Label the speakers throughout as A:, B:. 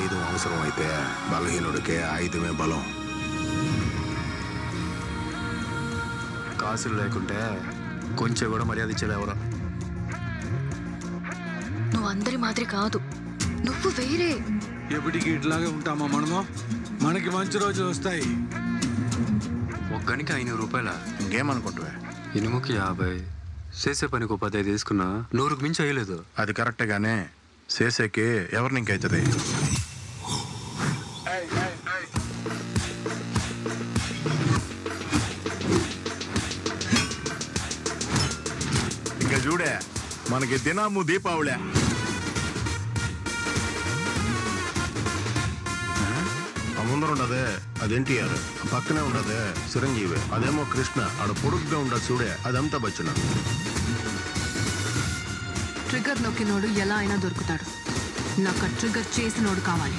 A: ఆయుధం అవసరం అయితే బలహీనుడికే ఆయుధమే బలం. కాసులు లేకుంటే కొంచెం కూడా మర్యాద ఇచ్చేది ఎవరో.
B: నువ్వు అందరి మాదిరి కాదు, నువ్వు వేరే.
C: ఎప్పటికి ఇట్లాగే ఉంటామా మనము? మనకి మంచి రోజులు వస్తాయి.
D: ఒక్కనికి 500 రూపాయల
A: ఇంకేమనుకుంటువే?
D: ఇనుముకి 50, చేసే పనికి 15 తీసుకున్నా 100కు మించి అయ్యలేదు.
A: అది కరెక్టే గానే చేసేకి ఎవరిని ఇంకైతుంది? ఇంకా చూడే మనకి దినము దీపావళి. ముందర ఉండదే అది ఎన్టీఆర్, పక్కనే ఉండదే చిరంజీవి, అదేమో కృష్ణ. ఆడ పొడుగ్గా ఉండదు చూడే అదంతా బచ్చున.
E: ట్రిగ్గర్ నొక్కినోడు ఎలా అయినా దొరుకుతాడు. నాకు ట్రిగ్గర్ చేసినోడు కావాలి.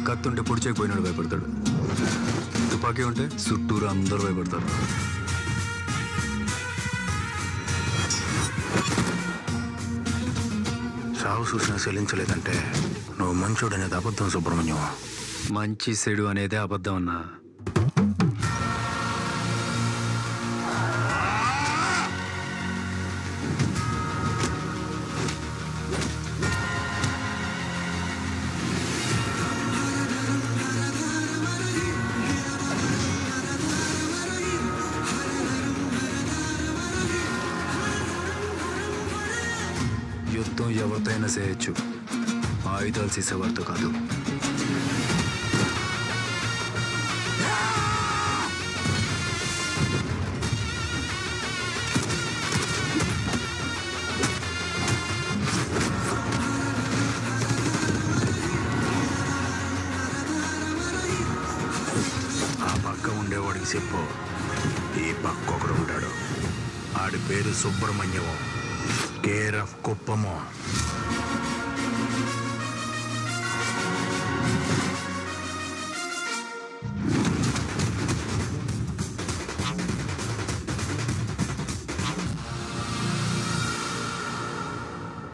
D: కత్తుంటే పొడిచేకపోయినాడు భయపడతాడు, తుపాకీ ఉంటే చుట్టూరు అందరూ భయపడతారు.
A: సాగు చూసినా చెల్లించలేదంటే నువ్వు మంచోడు అనేది అబద్ధం సుబ్రహ్మణ్యం.
D: మంచి చెడు అనేదే అబద్ధం అన్నా. యుద్ధం ఎవరితో అయినా చేయొచ్చు, ఆయుధాలు చేసేవారితో కాదు.
A: ఆ పక్క ఉండేవాడికి చెప్పు, ఈ పక్క ఒకడు ఉంటాడు, ఆడి పేరు సుబ్రహ్మణ్యము, కేర్ ఆఫ్ కుప్పము.